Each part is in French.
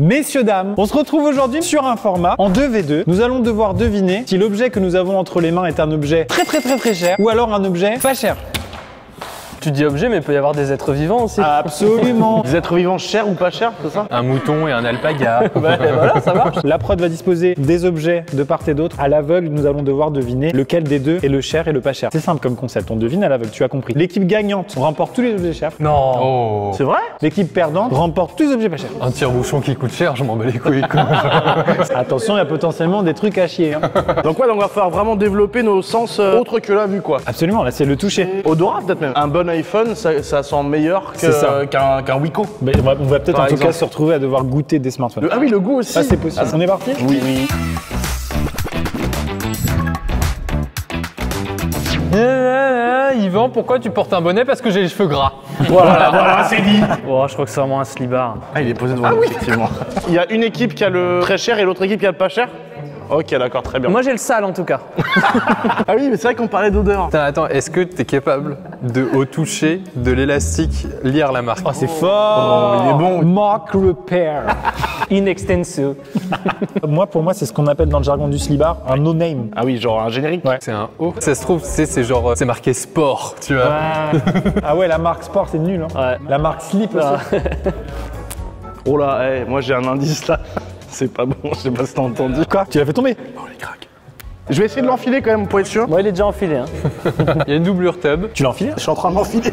Messieurs, dames, on se retrouve aujourd'hui sur un format en 2v2. Nous allons devoir deviner si l'objet que nous avons entre les mains est un objet très cher ou alors un objet pas cher. Tu dis objet, mais il peut y avoir des êtres vivants aussi. Absolument. Des êtres vivants chers ou pas chers, c'est ça? Un mouton et un alpaga. Bah, voilà, ça marche. La prod va disposer des objets de part et d'autre. À l'aveugle, nous allons devoir deviner lequel des deux est le cher et le pas cher. C'est simple comme concept, on devine à l'aveugle, tu as compris. L'équipe gagnante remporte tous les objets chers. Non. Oh. C'est vrai? L'équipe perdante remporte tous les objets pas chers. Un tire-bouchon qui coûte cher, je m'en bats les couilles. Attention, il y a potentiellement des trucs à chier. Hein. Donc ouais, donc on va falloir vraiment développer nos sens autres que la vue, quoi. Absolument, là c'est le toucher. Odorat peut-être même. Un bon iPhone, ça sent meilleur qu'un Wiko. Mais on va peut-être en tout cas se retrouver à devoir goûter des smartphones. Ah oui, le goût aussi. Ah, c'est possible. On est parti? Oui. Yvan, pourquoi tu portes un bonnet? Parce que j'ai les cheveux gras. Voilà, c'est dit. Oh, je crois que c'est vraiment un slibard. Ah, il est posé devant nous, effectivement. Il y a une équipe qui a le très cher et l'autre équipe qui a le pas cher? Ok, d'accord, très bien. Moi j'ai le sale en tout cas. Ah oui, mais c'est vrai qu'on parlait d'odeur. Attends, est-ce que tu es capable de, au toucher de l'élastique, lire la marque? Oh, c'est fort! il est bon. Mark Repair. In extenso. Pour moi, c'est ce qu'on appelle dans le jargon du slibard un no-name. Ah oui, genre un générique. Ouais. C'est un O. Ça se trouve, c'est genre, c'est marqué sport, tu vois. Ah ouais, la marque sport, c'est nul. Hein. Ouais. La marque slip aussi. Oh là, moi j'ai un indice là. C'est pas bon, je sais pas si t'as entendu. Quoi? Tu l'as fait tomber? Oh les cracks. Je vais essayer de l'enfiler quand même pour être sûr. Moi il est déjà enfilé. Hein. Il y a une doublure tub. Tu l'as enfilé? Je suis en train de l'enfiler.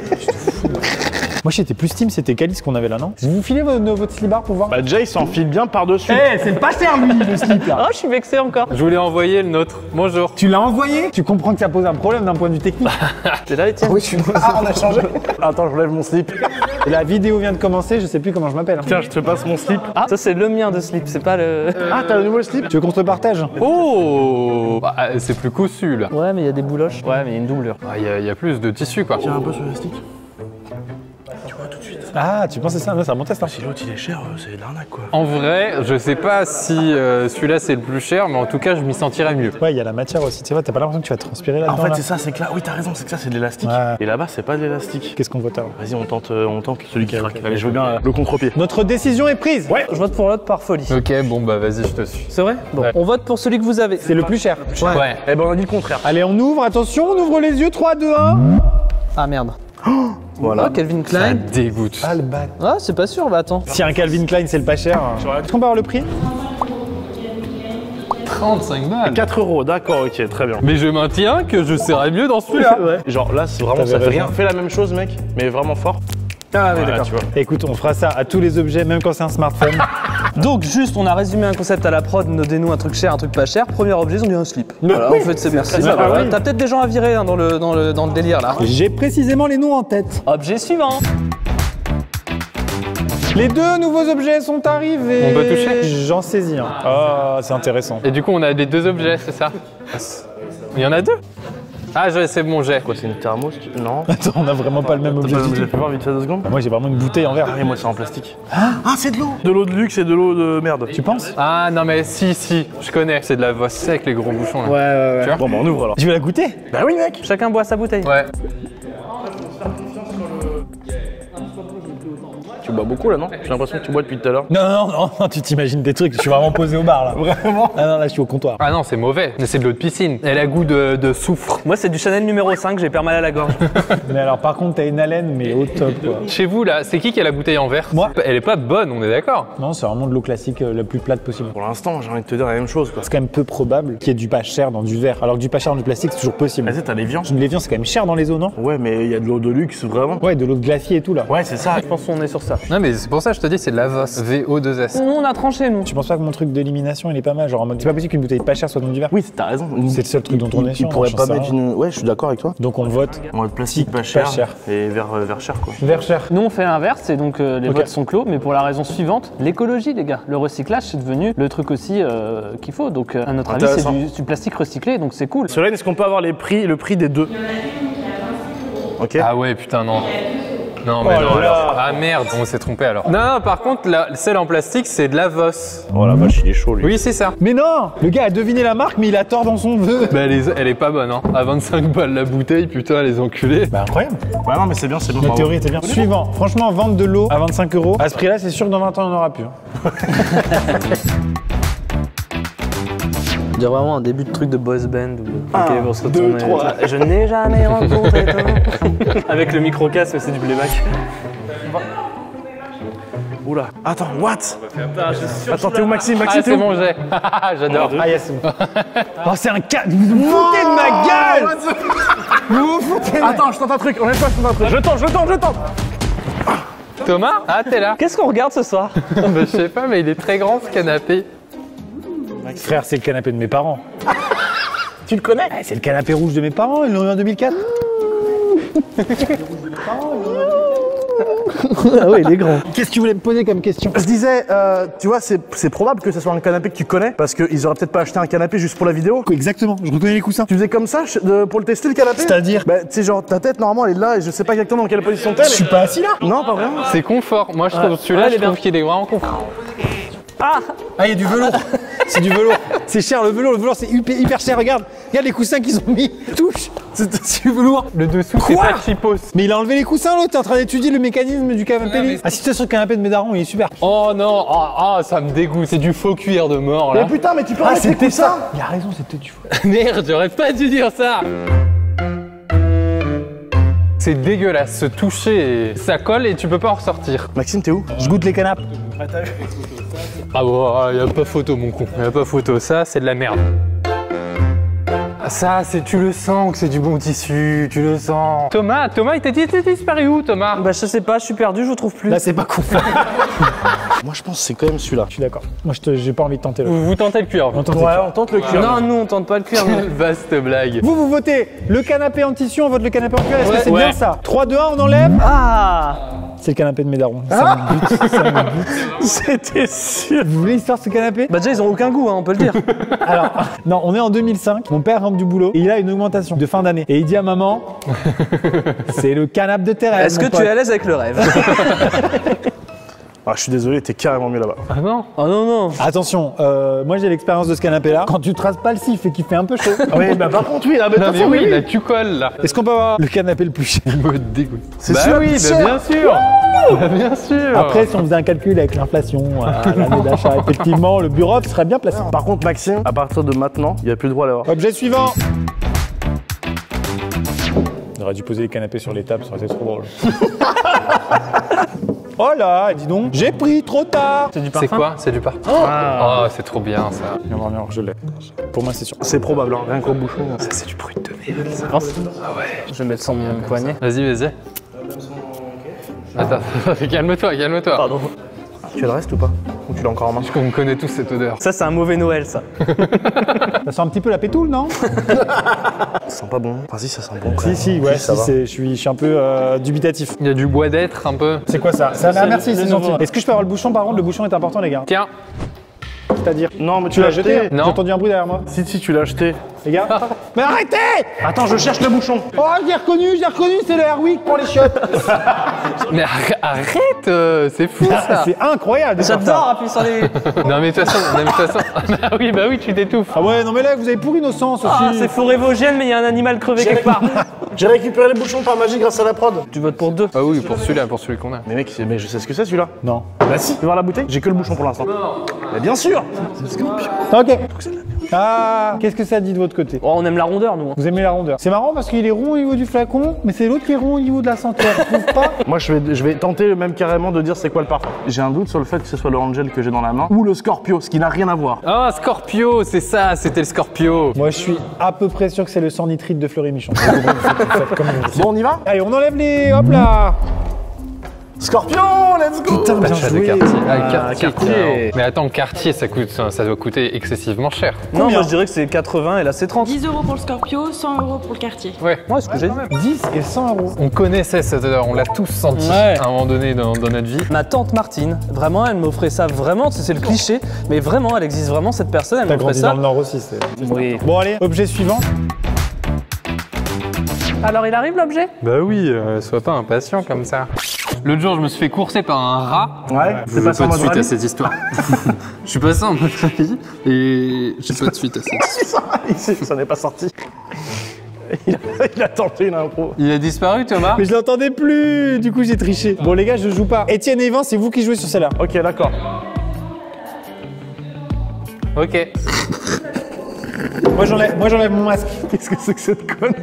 Moi, j'étais plus Steam, c'était Calice qu'on avait là, non? Vous filez votre slibard pour voir? Bah Jay s'enfile bien par-dessus. Eh, c'est pas cher lui, le slip là! Oh, je suis vexé encore. Je voulais envoyer le nôtre. Bonjour. Tu l'as envoyé? Tu comprends que ça pose un problème d'un point de vue technique. T'es là, Etienne? Oui, on a changé. Attends, je relève mon slip. La vidéo vient de commencer, je sais plus comment je m'appelle. Hein. Tiens, je te passe mon slip. Ah, ça c'est le mien de slip, c'est pas le. Ah, t'as le nouveau slip? Tu veux qu'on te le partage? Oh bah, c'est plus cousu là. Ouais, mais il y a des bouloches. Ouais, mais il y a une doublure. Ah, il y a plus de tissu quoi. Tiens un peu sur l'élastique. Tu vois tout de suite. Ah, tu penses que c'est ça? Non, c'est un bon test. Hein. Si l'autre il est cher, c'est de l'arnaque quoi. En vrai, je sais pas si celui-là c'est le plus cher, mais en tout cas, je m'y sentirais mieux. Ouais, il y a la matière aussi. Tu vois, t'as pas l'impression que tu vas transpirer là-dedans? En fait, là c'est ça, c'est que là, oui, t'as raison, c'est que ça, c'est de l'élastique. Ouais. Et là-bas, c'est pas de l'élastique. Qu'est-ce qu'on vote alors? Vas-y, on tente celui qui craque. Allez, je veux bien le contre-pied. Notre décision est prise. Ouais. Je vote pour l'autre par folie. Ok, bon bah vas-y, je te suis. C'est vrai? Bon, Ouais. on vote pour celui que vous avez. C'est le plus cher. Ouais. Eh ben, on a dit le contraire. Allez, on ouvre, attention, on ouvre les yeux, 3, 2, 1. Ah merde. Voilà. Oh, Calvin Ça Klein. dégoûte. Ah, le bat. Ah, c'est pas sûr, bah attends. Si un Calvin Klein, c'est le pas cher. Est-ce qu'on peut avoir le prix? 35 balles. 4 €, d'accord, ok, très bien. Mais je maintiens que je serais mieux dans celui-là. Genre là, c'est vraiment, T'avais ça fait raison. rien. Fais la même chose, mec, mais vraiment fort. Ah oui, Voilà, d'accord. tu vois. Écoute, on fera ça à tous les objets, même quand c'est un smartphone. Donc juste, on a résumé un concept à la prod, donnez-nous un truc cher, un truc pas cher. Premier objet, ils ont dit un slip. Voilà, en fait, c'est merci. ça, bah oui. T'as peut-être des gens à virer hein, dans le délire là. J'ai précisément les noms en tête. Objet suivant. Les deux nouveaux objets sont arrivés. On peut toucher? J'en saisis un. Ah, c'est intéressant. Et du coup, on a les deux objets, c'est ça? Il y en a deux? Ah, c'est bon, j'ai. Quoi, c'est une thermos? Non. Attends, on a vraiment pas le même objet. J'ai fait voir vite fait 2 secondes. Bah, moi, j'ai vraiment une bouteille en verre. Ah, et moi, c'est en plastique. Ah, c'est de l'eau! De l'eau de luxe et de l'eau de merde. Tu penses? Ah non mais si, je connais. C'est de la voix sec, les gros bouchons là. Ouais. Tu vois? Bon, bah, on ouvre alors. Tu veux la goûter? Bah oui, mec! Chacun boit sa bouteille. Ouais. Tu bois beaucoup là, non? J'ai l'impression que tu bois depuis tout à l'heure. Non, tu t'imagines des trucs. Je suis vraiment posé au bar là. Vraiment? Ah non, là, je suis au comptoir. Ah non, c'est mauvais. Mais c'est de l'eau de piscine. Elle a goût de soufre. Moi, c'est du Chanel numéro 5, j'ai perdu mal à la gorge. Mais alors, par contre, t'as une haleine, mais au top quoi. Chez vous là, c'est qui a la bouteille en verre? Moi. Elle est pas bonne, on est d'accord? Non, c'est vraiment de l'eau classique la plus plate possible. Pour l'instant, j'ai envie de te dire la même chose quoi. C'est quand même peu probable qu'il y ait du pas cher dans du verre, alors que du pas cher dans du plastique, c'est toujours possible. Vas-y, t'as les viandes. L'évian, c'est quand même cher dans les eaux, non? Ouais, mais il y a de l'eau de luxe, vraiment. Ouais, de l'eau de glacier et tout là. Ouais, c'est ça. Je pense qu'on est sur ça. Non mais c'est pour ça que je te dis c'est de la VOS. VO2S. Nous, on a tranché, nous. Tu penses pas que mon truc d'élimination il est pas mal? Genre en mode, c'est pas possible qu'une bouteille pas chère soit dans du verre? Oui, t'as raison. C'est le seul truc dont on est sûr. Il pourrait j'en pas sais mettre rien. une. Ouais, je suis d'accord avec toi. Donc on vote En mode plastique pas Pas cher. cher. Et verre cher quoi. verre cher. Nous, on fait l'inverse, et donc les Ok. votes sont clos, mais pour la raison suivante, l'écologie, les gars. Le recyclage, c'est devenu le truc aussi qu'il faut. Donc, à notre avis, c'est Intéressant. du plastique recyclé, donc c'est cool. Solène, est-ce qu'on peut avoir le prix des deux? Ok. Ah ouais putain non. Non, mais Oh non, là là. alors. Ah merde, on s'est trompé alors. Non, par contre, celle en plastique, c'est de la Voss. Oh la vache, il est chaud lui. Oui, c'est ça. Mais non, le gars a deviné la marque, mais il a tort dans son vœu. Bah, elle est pas bonne, hein. À 25 balles la bouteille, putain, les enculés. Bah incroyable. Ouais, non, mais c'est bien, c'est bien. La bravo. théorie était bien. Suivant. Franchement, vendre de l'eau à 25 €. À ce prix-là, c'est sûr que dans 20 ans, il n'y en aura plus. Hein. On dirait vraiment un début de truc de boys band ou Un, ok, pour se deux, retourner. trois. Je n'ai jamais rencontré toi. Avec le micro-casque, c'est du playback. Oula. Attends, what? Attends, t'es où Maxime? Maxime, Ah, t'es c'est où? mon jet. J'adore. Ah, yes, c'est bon. Oh, c'est un cas. Vous vous foutez de ma gueule. Vous vous foutez de ma Attends, je tente un truc. On est pas, je tente un truc. Je tente. Thomas? Ah, t'es là. Qu'est-ce qu'on regarde ce soir? Bah, je sais pas, mais il est très grand ce canapé. Frère, c'est le canapé de mes parents. Tu le connais? Ah, c'est le canapé rouge de mes parents, ils l'ont eu en 2004. Ah ouais, il est grand. Qu'est-ce que tu voulais me poser comme question? Je disais, tu vois, c'est probable que ce soit un canapé que tu connais, parce qu'ils auraient peut-être pas acheté un canapé juste pour la vidéo. Exactement, je reconnais les coussins. Tu faisais comme ça pour le tester le canapé? C'est-à-dire? Bah, tu sais, genre, ta tête, normalement, elle est là, et je sais pas exactement dans quelle position t'es, Je suis mais... pas assis là. Non, pas vraiment. C'est confort. Moi, je trouve celui-là, il est je trouve bien. qu'il est vraiment confort. Ah, il y a du velours. C'est du velours. C'est cher, le velours, c'est hyper cher. Regarde les coussins qu'ils ont mis. Touche. C'est du velours. Le dessous, c'est Quoi pas cheapos. Mais il a enlevé les coussins, l'autre. T'es en train d'étudier le mécanisme du canapé. Ouais, mais- Assis-toi sur le canapé de mes darons, il est super. Oh non, ça me dégoûte. C'est du faux cuir de mort là. Mais putain, mais tu peux remettre tes c'était coussins. Il a raison, c'est peut-être du faux. Merde, j'aurais pas dû dire ça. C'est dégueulasse, se toucher, ça colle et tu peux pas en ressortir. Maxime, t'es où? Je goûte les canapes. Ah bon, y a pas photo mon con, y a pas photo, ça c'est de la merde. Ça, tu le sens que c'est du bon tissu, tu le sens. Thomas, il t'a dit, t'es disparu où Thomas? Bah je sais pas, je suis perdu, je vous trouve plus. Là, c'est pas con. Moi, je pense que c'est quand même celui-là. Je suis d'accord. Moi, j'ai pas envie de tenter le. Vous tentez le cuir. On tente Ouais, on tente le cuir. Non, nous on tente pas le cuir. nous. Quelle vaste blague. Vous votez le canapé en tissu, on vote le canapé en cuir. Est-ce que c'est Ouais. bien ça? 3, 2, 1, on enlève. Ah, C'est le canapé de mes darons. Ça me bute, ça me bute. C'était sûr. Vous voulez l'histoire de ce canapé? bah déjà ils ont aucun goût, hein, on peut le dire. Alors, non, on est en 2005. Mon père rentre du boulot et il a une augmentation de fin d'année. Et il dit à maman, c'est le canapé de tes rêves. Est-ce que mon tu pote. es à l'aise avec le rêve? Ah, je suis désolé, t'es carrément mieux là-bas. Ah non. Oh non, non. Attention, moi j'ai l'expérience de ce canapé-là. Quand tu traces pas le sif et qu'il fait un peu chaud. Oui, bah par contre, oui, là, mais de Non toute mais façon, oui, oui. là tu colles là. Est-ce qu'on peut avoir le canapé le plus cher? Il me dégoûte. C'est Bah sûr, oui, c'est bah sûr. bien sûr. Bah bien sûr. Après, si on faisait un calcul avec l'inflation, l'année d'achat, effectivement, le bureau serait bien placé. Par contre, Maxime, à partir de maintenant, il n'y a plus le droit à l'avoir. Objet suivant. On aurait dû poser les canapés sur les tables, ça aurait été trop drôle. Oh là, dis donc, j'ai pris trop tard. C'est du C'est parfum. quoi? C'est du parfum. Oh, c'est trop bien ça. Non, non, non, je l'ai. Pour moi, c'est sûr. C'est probable, hein, rien qu'au bouchon. Ça c'est du brut de merde ça. Je vais mettre sur mon poignet. Vas-y. Attends, calme-toi. Pardon. Tu as le reste ou pas? Ou tu l'as encore en main? On connaît tous cette odeur. Ça c'est un mauvais Noël ça. Ça sent un petit peu la pétoule, non? Ça sent pas bon. Vas-y, ça sent bon. Quand même. Si, ouais, ça va. je suis un peu dubitatif. Il y a du bois d'être un peu. C'est quoi ça? Merci, le c'est nouveau. gentil. Est-ce que je peux avoir le bouchon par contre? Le bouchon est important, les gars. Tiens, C'est-à-dire. Non, mais Tu l'as jeté? Non. J'ai entendu un bruit derrière moi. Si, tu l'as acheté. Les gars. Mais arrêtez! Attends, je cherche le bouchon. Oh, j'ai reconnu, c'est le Airwick pour les chiottes. mais arrête, c'est fou ça. C'est incroyable de faire ça. J'adore appuyer sur les. Non mais de toute façon, bah oui, tu t'étouffes. Ah ouais, non mais là, vous avez pourri nos sens aussi. Ah, c'est forêt vosgienne, mais il y a un animal crevé quelque part. J'ai récupéré les bouchons par magie grâce à la prod. Tu votes pour deux. Ah oui, pour celui qu'on a. Mais mec, mais je sais ce que c'est celui-là. Non. Bah si, tu veux voir la bouteille? J'ai que le bouchon pour l'instant. Mais bien sûr. Ok. Ah, qu'est-ce que ça dit de votre côté? Oh, on aime la rondeur nous. Vous aimez la rondeur? C'est marrant parce qu'il est rond au niveau du flacon, mais c'est l'autre qui est rond au niveau de la senteur. Tu trouves pas? Moi, je vais tenter même carrément de dire c'est quoi le parfum. J'ai un doute sur le fait que ce soit le Angel que j'ai dans la main ou le Scorpio, ce qui n'a rien à voir. Ah, Scorpio, c'est ça, c'était le Scorpio. Moi, je suis à peu près sûr que c'est le sang nitrite de Fleury Michon. Faites comme vous voulez. Bon, on y va? Allez, on enlève les. Hop là! Scorpion, let's go! Putain, bien Achat de joué. quartier. Ah, Cartier. Cartier. Mais attends, Cartier, ça doit coûter excessivement cher. Non, Combien moi je dirais que c'est 80 et là c'est 30. 10 € pour le Scorpio, 100 € pour le quartier. Ouais. Ouais, ce que j'ai dit. 10 et 100 €. On connaissait cette odeur, on l'a tous senti Ouais. à un moment donné dans notre vie. Ma tante Martine, vraiment, elle m'offrait ça vraiment, c'est le cliché, mais vraiment, elle existe vraiment cette personne, elle T'as m'offrait grandi dans ça. le Nord aussi, c'est. Oui. Bon, allez, objet suivant. Alors il arrive l'objet? Bah oui, sois pas impatient comme ça. L'autre jour, je me suis fait courser par un rat. Ouais, Je c'est veux passé pas en de mode suite à rallye. cette histoire. Je suis passé en mode rallye et j'ai pas de suite à cette histoire. Ça n'est pas sorti. Il a tenté une impro. Il a disparu, Thomas? Mais je l'entendais plus, du coup j'ai triché. Bon les gars, je joue pas. Etienne et Yvan, c'est vous qui jouez sur celle-là. Ok, d'accord. Ok. Moi j'enlève mon masque. Qu'est-ce que c'est que cette conne?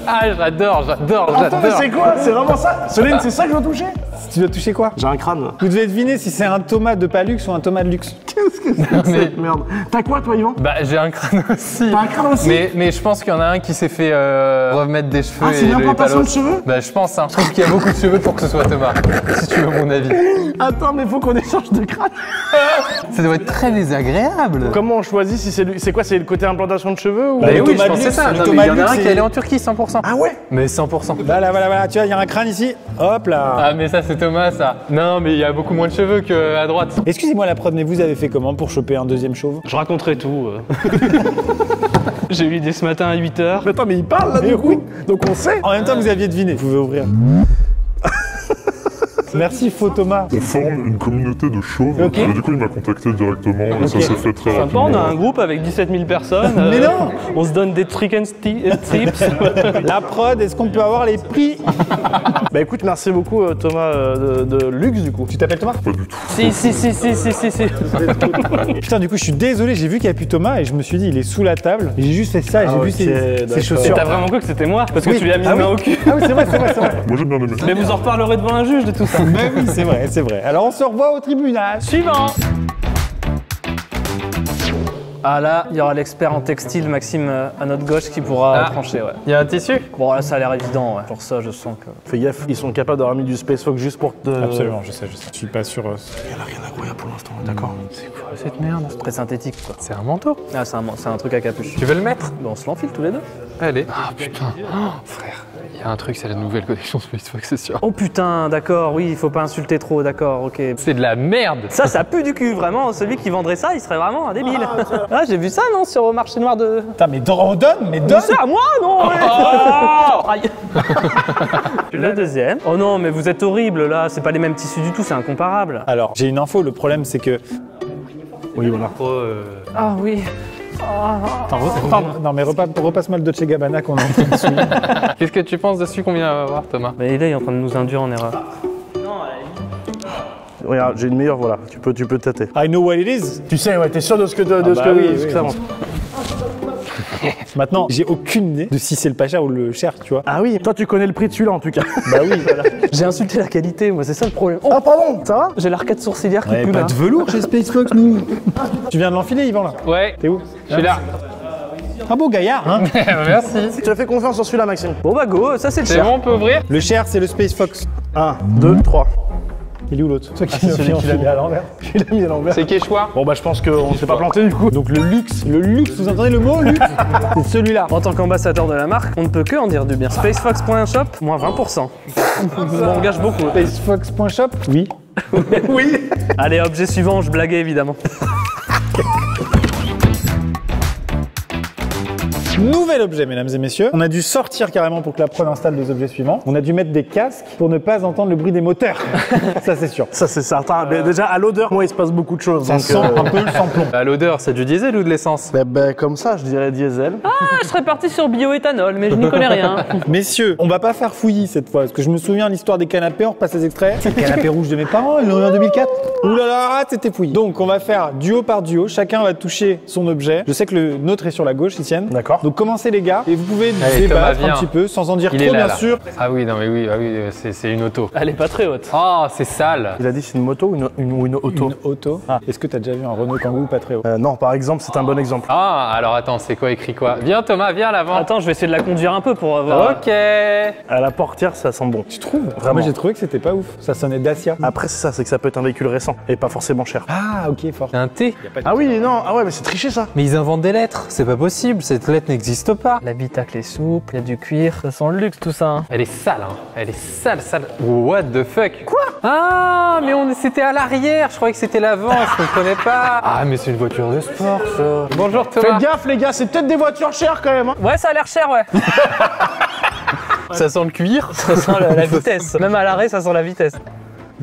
Ah, j'adore. Attends, mais c'est quoi? C'est vraiment ça? Céline, c'est ça que je dois toucher? Tu dois toucher quoi? J'ai un crâne. Vous devez deviner si c'est un tomate de pas luxe ou un tomate de luxe. Qu'est-ce que c'est que cette merde? T'as quoi, toi, Yvan? Bah, j'ai un crâne aussi. T'as un crâne aussi? Mais je pense qu'il y en a un qui s'est fait remettre des cheveux. Ah, c'est et une le implantation de Palos. cheveux? Bah, je pense, hein. Je trouve qu'il y a beaucoup de cheveux pour que ce soit Thomas. Si tu veux mon avis. Attends, mais faut qu'on échange de crâne. Ça doit être très désagréable. Comment on choisit si c'est lui? C'est quoi? C'est le côté implantation de cheveux ou... Bah, Mais le oui, je tomate pensais luxe, ça. le Non, mais tomate il y en a luxe, un qui c'est- est allé en Turquie, 100%. Ah ouais? Mais 100%. Voilà, tu vois, il y a un crâne ici. Hop là. Ah, mais ça, c'est Thomas, ça. Non, mais il y a beaucoup moins de cheveux qu'à droite. Excusez-moi la prod, mais vous avez fait comment pour choper un deuxième chauve? Je raconterai tout. J'ai eu l'idée ce matin à 8h. Mais attends, mais il parle là du coup. Donc on sait. En même temps, vous aviez deviné. Vous pouvez ouvrir. Merci, faux Thomas. On forme une communauté de chauves. Ok. Et du coup, il m'a contacté directement et ça s'est fait très Sympa, rapidement. on a un groupe avec 17 000 personnes. Mais non. On se donne des tricks and tips. La prod, est-ce qu'on peut avoir les prix? Bah écoute, merci beaucoup Thomas de Luxe du coup. Tu t'appelles Thomas? Pas du tout. Si. Putain, du coup, je suis désolé, j'ai vu qu'il n'y a plus Thomas et je me suis dit, il est sous la table. Et j'ai juste fait ça et j'ai Ah, vu ok, ses d'accord. chaussures. T'as vraiment cru que c'était moi? Parce que Oui. tu lui as mis Ah une main oui. au cul. Ah oui, c'est vrai. Moi, j'ai bien aimé. Mais vous en reparlerez devant un juge de tout ça. Mais oui, c'est vrai. Alors, on se revoit au tribunal. Suivant. Ah là, il y aura l'expert en textile, Maxime, à notre gauche, qui pourra trancher, ouais. Il y a un tissu? Bon, là, ça a l'air évident, ouais. Pour ça, je sens que... Fais gaffe, ils sont capables d'avoir mis du Space Fox juste pour te... Absolument, je sais. Je suis pas sûr. Il y en a rien d'incroyable pour l'instant, d'accord. C'est quoi cette merde? Très synthétique, quoi. C'est un manteau. Ah, c'est un truc à capuche. Tu veux le mettre? Bon, on se l'enfile tous les deux. Allez. Ah putain. Oh, frère. Il y a un truc, c'est la nouvelle collection Space Fox, c'est sûr. Oh putain, d'accord, oui, il faut pas insulter trop, d'accord, ok. C'est de la merde. Ça pue du cul, vraiment. Celui qui vendrait ça, il serait vraiment un débile. Ah, j'ai vu ça, non, sur le marché noir de... Putain, mais donne. C'est à moi, non ouais. Aïe. Le deuxième. Oh non, mais vous êtes horrible, là. C'est pas les mêmes tissus du tout, c'est incomparable. Alors, j'ai une info. Le problème, c'est que. Oui, voilà. Ah oui. Non, mais repasse-moi le Dolce Gabbana qu'on a en train de suivre. Qu'est-ce que tu penses de celui qu'on vient d'avoir, Thomas? Mais il est en train de nous induire en erreur. Regarde, j'ai une meilleure, voilà. Tu peux tâter. I know what it is. Tu sais, ouais, t'es sûr de ce que, bah oui, ce que oui, ça oui. montre. Maintenant, j'ai aucune idée de si c'est le pas cher ou le cher, tu vois. Ah oui, toi tu connais le prix de celui-là en tout cas. Bah oui, voilà. J'ai insulté la qualité, moi, c'est ça le problème. Oh, Ah pardon, ça va? j'ai l'arcade sourcilière qui est plus pas là. de velours chez Space Fox, nous. Tu viens de l'enfiler, Yvan, là? Ouais. T'es où? Je suis là. Un beau gaillard, hein. Merci. Tu as fait confiance sur celui-là, Maxime. Bon bah go, ça c'est le C'est cher. bon, on peut ouvrir? Le cher, c'est le Space Fox. 1, 2, 3. Il est où l'autre? C'est celui qui l'a mis à l'envers. Il l'a mis à l'envers. C'est Quechua. Bon bah je pense qu'on s'est pas planté du coup. Donc le luxe, vous entendez le mot luxe? C'est celui-là. En tant qu'ambassadeur de la marque, on ne peut que en dire du bien. Spacefox.shop, moins 20%. Ça m'engage beaucoup. Spacefox.shop? Oui. Oui. Allez, objet suivant, je blaguais évidemment. Nouvel objet, mesdames et messieurs. On a dû sortir carrément pour que la prod installe les objets suivants. On a dû mettre des casques pour ne pas entendre le bruit des moteurs. Ça, c'est sûr. Ça c'est certain. Mais déjà à l'odeur, moi il se passe beaucoup de choses. Ça donc, sent un peu le sans-plomb. À l'odeur, c'est du diesel ou de l'essence? Comme ça, je dirais diesel. Ah, je serais parti sur bioéthanol, mais je n'y connais rien. Messieurs, on va pas faire fouillis cette fois, parce que je me souviens de l'histoire des canapés, on repasse les extraits. Le canapé rouge de mes parents, ils l'ont eu en 2004. Ouh là là, c'était fouillis. Donc on va faire duo par duo, chacun va toucher son objet. Je sais que le nôtre est sur la gauche, Etienne. D'accord. Donc commencez les gars, et vous pouvez Allez, Thomas, débattre un viens. petit peu, sans en dire Il trop est là, bien là. sûr. Ah oui, non mais oui, c'est une auto. Elle est pas très haute. Oh, c'est sale. Il a dit c'est une moto ou une auto? Une auto. Est-ce que t'as déjà vu un Renault Kangoo pas très haut? Non, par exemple, c'est un bon exemple. Ah, alors attends, c'est quoi écrit quoi? Viens Thomas, viens à l'avant. Attends, je vais essayer de la conduire un peu pour avoir... Ok. À la portière, ça sent bon. Tu trouves? Vraiment. Moi j'ai trouvé que c'était pas ouf. Ça sonnait Dacia. Après, c'est ça, c'est que ça peut être un véhicule récent et pas forcément cher. Ah ok, fort. C'est un T. Ah oui, non, ah ouais, mais c'est triché ça. Mais ils inventent des lettres, c'est pas possible, cette lettre n'existe pas. L'habitacle est souple, il y a du cuir, ça sent le luxe tout ça. Hein. Elle est sale, hein. Elle est sale. What the fuck? Quoi? Ah, mais c'était à l'arrière, je croyais que c'était l'avant, je comprenais pas. Ah, mais c'est une voiture de sport, ça. Bonjour Thomas. Faites gaffe les gars, c'est peut-être des voitures chères quand même. Hein. Ouais, ça a l'air cher, ouais. Ça sent le cuir. Ça sent la vitesse. Même à l'arrêt, ça sent la vitesse.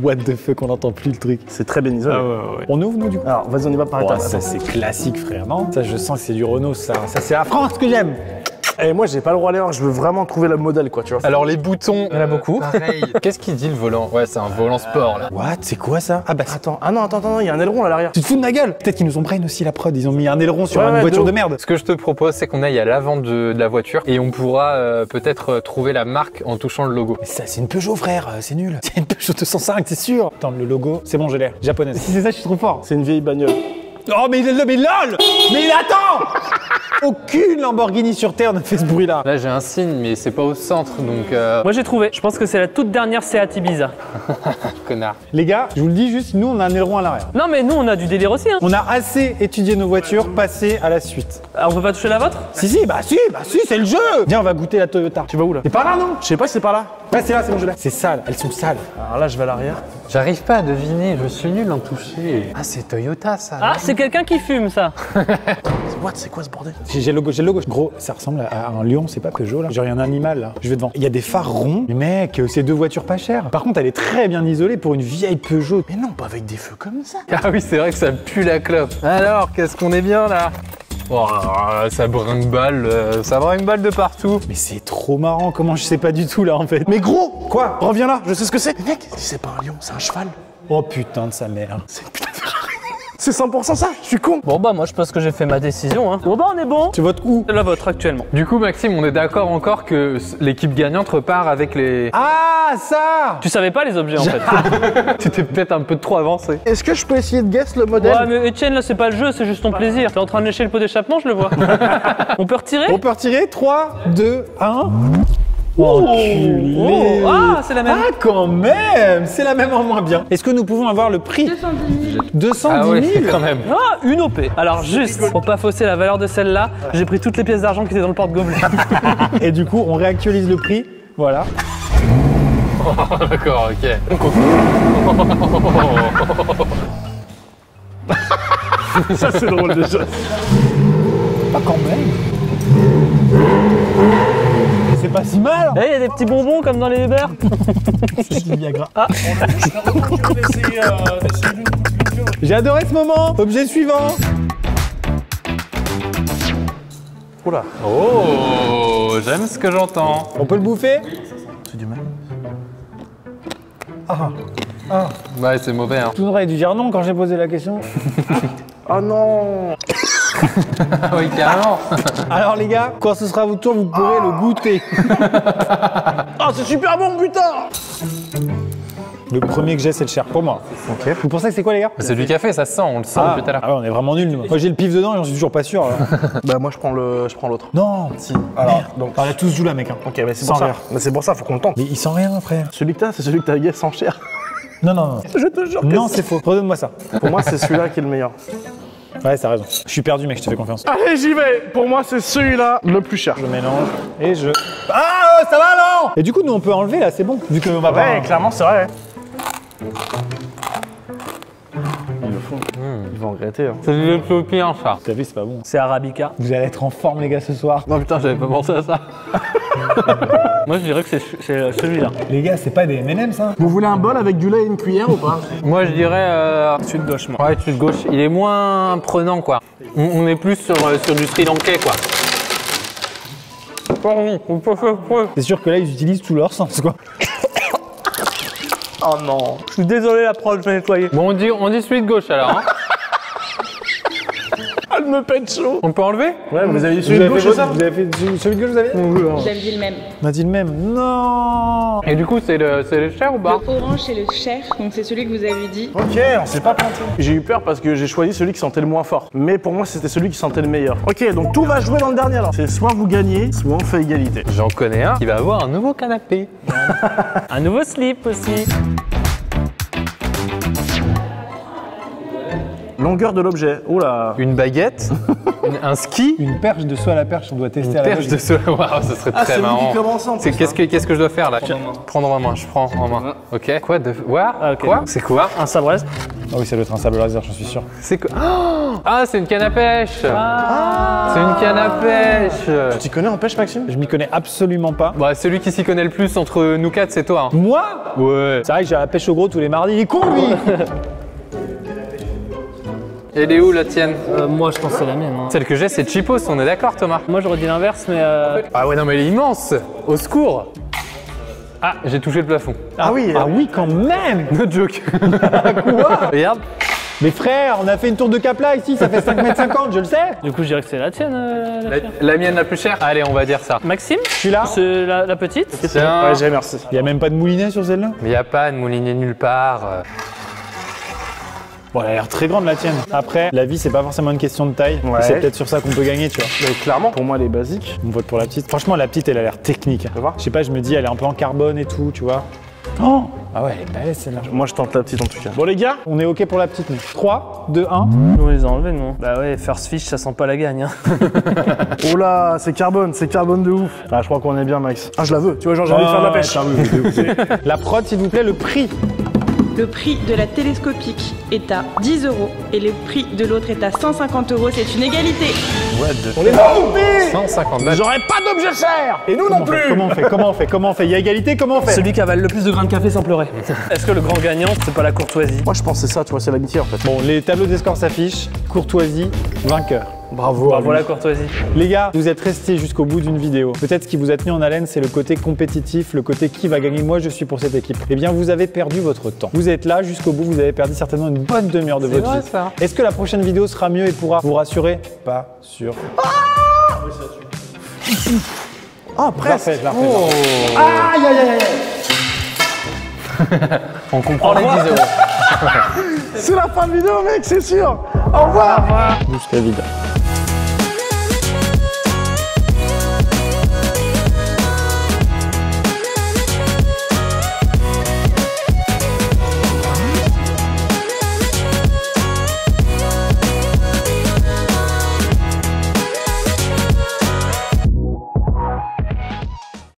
What the fuck, on n'entend plus le truc. C'est très bien isolé. On ouvre, nous, du coup? Alors, vas-y, on y va par Oh, étapes. ça, c'est classique, frère, non? Ça, je sens que c'est du Renault, ça. Ça, c'est la France que j'aime. Et moi, j'ai pas le droit à l'erreur, je veux vraiment trouver le modèle, quoi, tu vois. Alors les boutons, Il y en a beaucoup. Pareil. Qu'est-ce qu'il dit le volant? Ouais, c'est un volant sport là. What? C'est quoi, ça? Ah, bah, Attends, attends, il y a un aileron à l'arrière. tu te fous de ma gueule? Peut-être qu'ils nous ont brain aussi, la prod. Ils ont mis un aileron sur Ouais, une ouais, voiture de de ouf. merde. Ce que je te propose, c'est qu'on aille à l'avant de la voiture et on pourra peut-être trouver la marque en touchant le logo. Mais ça, c'est une Peugeot, frère. C'est nul. C'est une Peugeot 205, c'est sûr. Attends, le logo, c'est bon, j'ai l'air. Japonaise. Si c'est ça, je suis trop fort. C'est une vieille bagnole. Oh, mais lol! Mais il attend! Aucune Lamborghini sur Terre ne fait ce bruit-là. Là, j'ai un signe, mais c'est pas au centre, donc Moi j'ai trouvé. Je pense que c'est la toute dernière Seat Ibiza. connard. Les gars, je vous le dis juste, nous, on a un aileron à l'arrière. Non mais nous on a du délire aussi. Hein. On a assez étudié nos voitures, passé à la suite. Alors, on peut pas toucher la vôtre? Si, c'est le jeu. Viens, on va goûter la Toyota. Tu vas où là? C'est par là, non? Je sais pas si c'est par là. Ouais, c'est là, c'est bon, je l'ai. C'est sale, elles sont sales. Alors là, je vais à l'arrière. J'arrive pas à deviner, je suis nul en toucher. Ah, c'est Toyota ça. Ah, c'est quelqu'un qui fume ça. What? C'est quoi ce bordel? J'ai le logo. Gros, ça ressemble à un lion, c'est pas Peugeot là. Genre, il y a un animal là. Je vais devant. Il y a des phares ronds. Mais mec, c'est deux voitures pas chères. Par contre, elle est très bien isolée pour une vieille Peugeot. Mais non, pas avec des feux comme ça. Ah oui, c'est vrai que ça pue la clope. Alors, qu'est-ce qu'on est bien là? Oh, ça brinque-balle de partout. Mais c'est trop marrant, comment je sais pas du tout là en fait. Mais gros! Quoi? Reviens là, je sais ce que c'est. Mais mec, si c'est pas un lion, c'est un cheval. Oh putain de sa mère. C'est 100% ça, je suis con. Bon bah moi je pense que j'ai fait ma décision. Hein. Bon bah on est bon. Tu votes où? C'est la vôtre actuellement. Du coup, Maxime, on est d'accord encore que l'équipe gagnante repart avec les... Ah, ça! Tu savais pas les objets en fait. C'était peut-être un peu trop avancé. Est-ce que je peux essayer de guess le modèle? Ouais mais Etienne là c'est pas le jeu, c'est juste ton plaisir. T'es en train de lécher le pot d'échappement, je le vois. On peut retirer? On peut retirer 3, 2, 1. Oh, ah c'est la même. Ah, quand même! C'est la même en moins bien. Est-ce que nous pouvons avoir le prix? 210 000. 210 Ah 000 oui, quand même. Ah, une OP. Alors juste, pour pas fausser la valeur de celle-là, j'ai pris toutes les pièces d'argent qui étaient dans le porte-gobelet. Et du coup, on réactualise le prix. Voilà. D'accord, ok. Ça, c'est drôle déjà. Pas quand même. C'est pas si mal. Eh, il y a des petits bonbons comme dans les Uber. C'est du Viagra. J'ai adoré ce moment. Objet suivant. Oula. Oh, j'aime ce que j'entends. On peut le bouffer? C'est du mal. Ouais, c'est mauvais, hein. Tout le monde aurait dû dire non quand j'ai posé la question. Oh non! Ah oui, carrément. Alors les gars, quand ce sera votre tour, vous pourrez le goûter. Oh, c'est super bon, putain! Le premier que j'ai, c'est le cher pour moi. Ok. Vous pensez que c'est quoi les gars? C'est du café, ça se sent, on le sent depuis tout à l'heure. Ah ouais, on est vraiment nuls nous. Moi j'ai le pif dedans et j'en suis toujours pas sûr. Bah, moi, je prends l'autre. Non. Si. Alors, donc. On a tous joué là mec. Hein. Ok, mais c'est Sans pour ça. rire. Mais c'est pour ça, faut qu'on le tente. Mais il sent rien frère. Celui que t'as, c'est celui que t'as guess sans cher. Non, non, non. Je te jure que Non, c'est faux. Redonne-moi ça. Pour moi, c'est celui-là qui est le meilleur. Ouais, t'as raison. Je suis perdu mec, je te fais confiance. Allez, j'y vais! Pour moi, c'est celui-là le plus cher. Je mélange et je... Ah, ça va non? Et du coup, nous on peut enlever là, c'est bon. Vu qu'on va Ouais, pas... clairement, c'est vrai. Ils le font. Ils vont regretter. Hein. C'est du pire, ça. T'as vu, c'est pas bon. C'est Arabica. Vous allez être en forme les gars ce soir. Non, putain, j'avais pas pensé à ça. Moi je dirais que c'est celui-là. Les gars, c'est pas des M&M ça? Vous voulez un bol avec du lait et une cuillère ou pas? Moi, je dirais... Celui de gauche, moi. Ouais, celui de gauche. Il est moins prenant, quoi. On est plus sur du Sri Lankais, quoi. C'est sûr que là, ils utilisent tout leur sens quoi. Oh non! Je suis désolé la prod, je vais nettoyer. Bon, on dit celui de gauche, alors, hein. Elle me pète chaud! On peut enlever? Ouais, vous avez dit Vous celui de avez gauche, fait c'est ça? Vous avez fait celui de gauche, vous avez dit? J'avais dit le même. On a dit le même. Non. Et du coup, c'est le cher ou pas? Le orange, c'est le cher, donc c'est celui que vous avez dit. Ok, on s'est pas planté. J'ai eu peur parce que j'ai choisi celui qui sentait le moins fort. Mais pour moi, c'était celui qui sentait le meilleur. Ok, donc tout va jouer dans le dernier alors. C'est soit vous gagnez, soit on fait égalité. J'en connais un qui va avoir un nouveau canapé. Un nouveau slip aussi. Longueur de l'objet. Oula. Une baguette. Un ski. Une perche de saut à la perche, on doit tester Une à la perche de saut. Waouh, ça serait Ah, très c'est vous marrant. qui commencez en plus. Qu'est-ce que je dois faire là? Prendre en main, je prends en main. Ok. Quoi de. What? Ah, ok. Quoi? C'est quoi? Un sabre laser. Ah oui, ça doit être un sable laser, j'en suis sûr. C'est quoi? Oh ah, c'est une canne à pêche! C'est une canne à pêche! Tu t'y connais en pêche, Maxime? Je m'y connais absolument pas. Bah, celui qui s'y connaît le plus entre nous quatre, c'est toi. Hein. Moi? Ouais. C'est vrai que j'ai la pêche au gros tous les mardis. Il est con, lui. Elle est où la tienne? Moi, je pense que c'est la mienne. Hein. Celle que j'ai, c'est Chipos, on est d'accord, Thomas? Moi, j'aurais dit l'inverse, mais. Ah ouais, non, mais elle est immense! Au secours! Ah, j'ai touché le plafond. Ah oui. Ah oui, quand même. No joke. Quoi? Regarde. Mais frère, on a fait une tour de Capla ici, ça fait 5,50 m, je le sais. Du coup, je dirais que c'est la tienne, la pierre. La mienne la plus chère? Allez, on va dire ça. Maxime? Je suis là. C'est la petite? Tiens. Ouais, j'ai merci. Il y a même pas de moulinet sur celle-là. Mais y a pas de moulinet nulle part. Bon, elle a l'air très grande la tienne. Après, la vie, c'est pas forcément une question de taille. Ouais. C'est peut-être sur ça qu'on peut gagner, tu vois. Mais clairement, pour moi, elle est basique. On vote pour la petite. Franchement, la petite, elle a l'air technique. Tu voir? Je sais pas, je me dis, elle est un peu en carbone et tout, tu vois. Oh! Ah ouais, elle est belle celle-là. Moi, je tente la petite en tout cas. Bon les gars, on est ok pour la petite. 3, 2, 1. On les a enlevés, non? Bah ouais, first fish, ça sent pas la gagne. Hein. Oh là, c'est carbone de ouf. Ah, je crois qu'on est bien, Max. Ah, je la veux. Tu vois, genre, j'ai envie de faire de la pêche. La prod, s'il vous plaît, le prix. Le prix de la télescopique est à 10 € et le prix de l'autre est à 150 €. C'est une égalité. On est trompés. 150 balles. J'aurais pas d'objet cher. Et nous non plus. Comment on fait? Il y a égalité, comment on fait? Celui qui avale le plus de grains de café sans pleurer. Est-ce que le grand gagnant, c'est pas la courtoisie? Moi, je pense que c'est ça, tu vois, c'est l'amitié en fait. Bon, les tableaux des scores s'affichent. Courtoisie, vainqueur. Bravo. Bravo la courtoisie. Les gars, vous êtes restés jusqu'au bout d'une vidéo. Peut-être ce qui vous a tenu en haleine, c'est le côté compétitif, le côté qui va gagner. Moi, je suis pour cette équipe. Eh bien, vous avez perdu votre temps. Vous êtes là jusqu'au bout, vous avez perdu certainement une bonne demi-heure de votre vrai, vie. ça. Est-ce que la prochaine vidéo sera mieux et pourra vous rassurer? Pas sûr. Ah, presque. Parfait, parfait. Aïe, aïe, aïe, aïe. On comprend les 10 euros. C'est la fin de vidéo, mec, c'est sûr. Au revoir. Jusqu'à vide.